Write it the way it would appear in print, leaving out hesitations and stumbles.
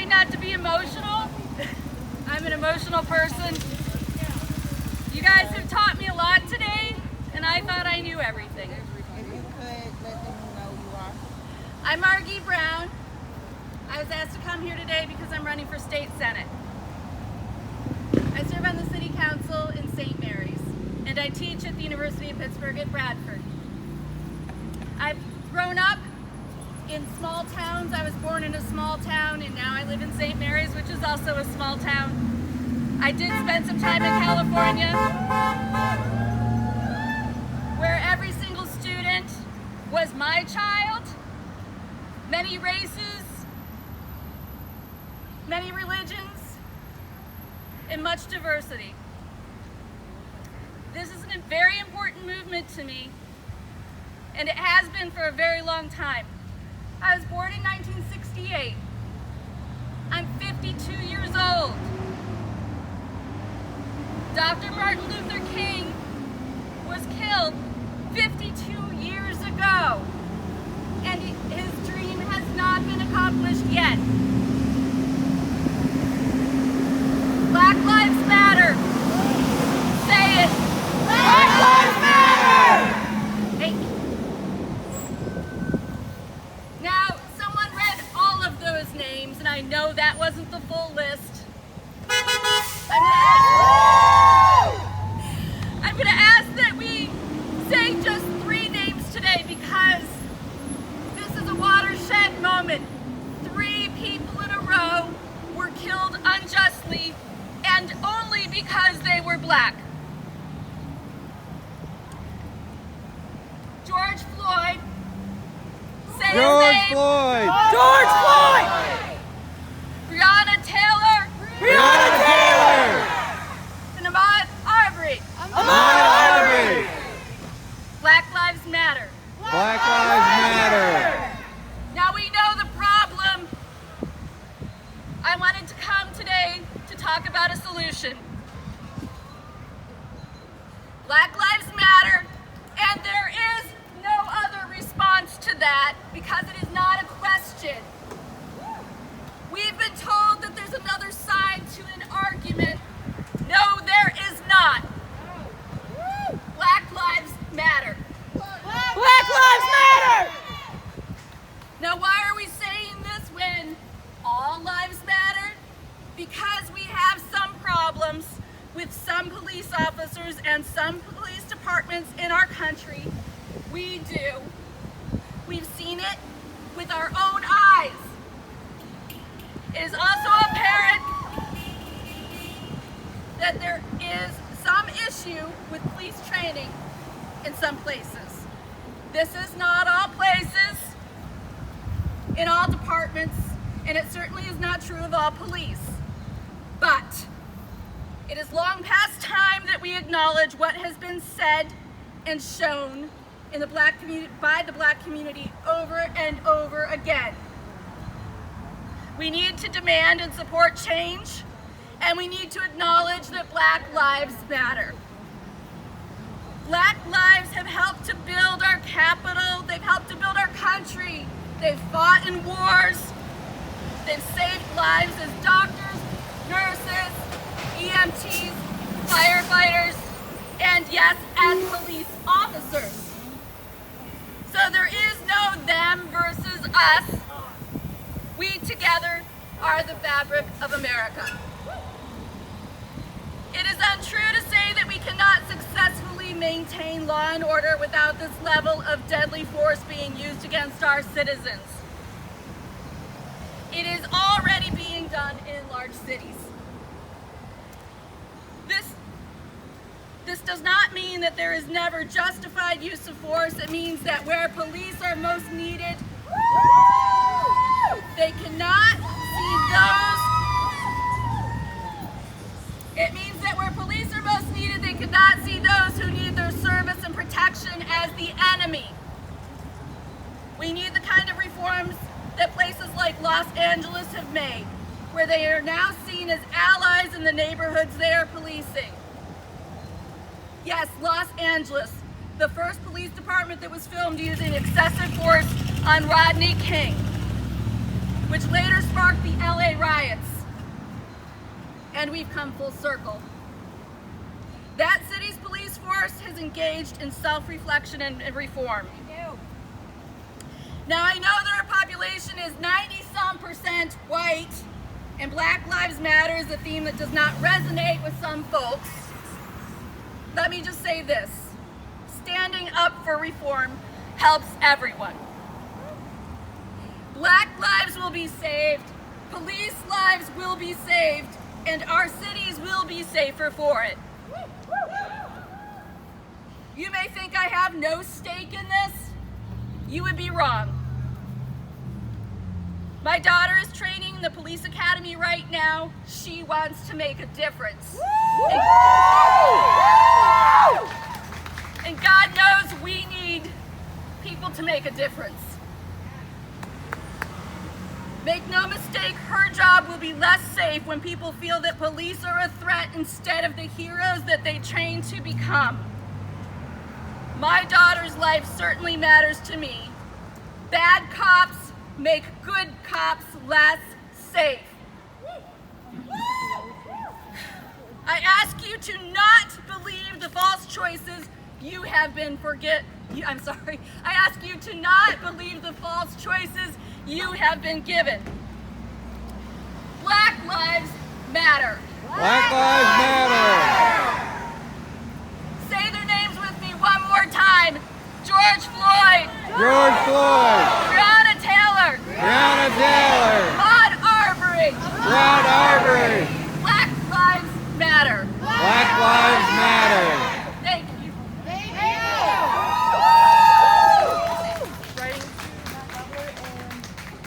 trying not to be emotional. I'm an emotional person. You guys have taught me a lot today, and I thought I knew everything. If you could let them know who you are. I'm Margie Brown. I was asked to come here today because I'm running for state senate. I serve on the city council in St. Mary's, and I teach at the University of Pittsburgh at Bradford. I've grown up in small towns. I was born in a small town, and now I live in St. Mary's, which is also a small town. I did spend some time in California, where every single student was my child, many races, many religions, and much diversity. This is a very important movement to me, and it has been for a very long time. I was born in 1968. I'm 52 years old. Dr. Martin Luther King was killed 52 years ago, and his dream has not been accomplished yet. Black Lives Matter. Say it. Black Lives Matter! Hey. Now, someone read all of those names, and I know that wasn't the full list. I'm going to ask that we say just 3 names today, because this is a watershed moment. 3 people in a row were killed unjustly, and only because they were black. George Floyd. Say his name. Floyd. George Floyd. Breonna Taylor. Breonna Taylor. And Ahmaud Arbery. Ahmaud Arbery. Black Lives Matter. Black Lives Matter. Now we know the problem. I wanted to come today to talk about a solution. Black Lives Matter, and there is no other response to that, because it is not a question. We've been told that there's another side to an argument. No, there is not. Black Lives Matter. Black Lives Matter! Now, why are we saying this when all lives matter? Because we have some problems with some police officers and some police departments in our country. We do. We've seen it with our own eyes. It is also apparent that there is some issue with police training in some places. This is not all places, in all departments, and it certainly is not true of all police. But it is long past time that we acknowledge what has been said and shown in the black community, by the black community, over and over again. We need to demand and support change, and we need to acknowledge that Black Lives Matter. Black lives have helped to build our capital, they've helped to build our country, they've fought in wars, they've saved lives as doctors, nurses, EMTs, firefighters, and yes, as police officers. So there is no them versus us. We together are the fabric of America. It is untrue to say that we cannot successfully maintain law and order without this level of deadly force being used against our citizens. It is already being done in large cities. This does not mean that there is never justified use of force. It means that where police are most needed, they cannot see those. It means that where police are most needed, they cannot see those who need their service and protection as the enemy. We need the kind of reforms that places like Los Angeles have made, where they are now seen as allies in the neighborhoods they are policing. Yes, Los Angeles, the first police department that was filmed using excessive force on Rodney King. which later sparked the LA riots. And we've come full circle. That city's police force has engaged in self-reflection and reform. Now I know that our population is 90-some% white, and Black Lives Matter is a theme that does not resonate with some folks. Let me just say this: standing up for reform helps everyone. Black lives will be saved, police lives will be saved, and our cities will be safer for it. You may think I have no stake in this. You would be wrong. My daughter is training in the police academy right now. She wants to make a difference. And God knows we need people to make a difference. Make no mistake, her job will be less safe when people feel that police are a threat instead of the heroes that they train to become. My daughter's life certainly matters to me. Bad cops make good cops less safe. I ask you to not believe the false choices you have been I ask you to not believe the false choices you have been given. Black lives matter. Black lives matter. Say their names with me one more time. George Floyd. George Floyd. Breonna Taylor. Breonna Taylor. Ahmaud Arbery. Breonna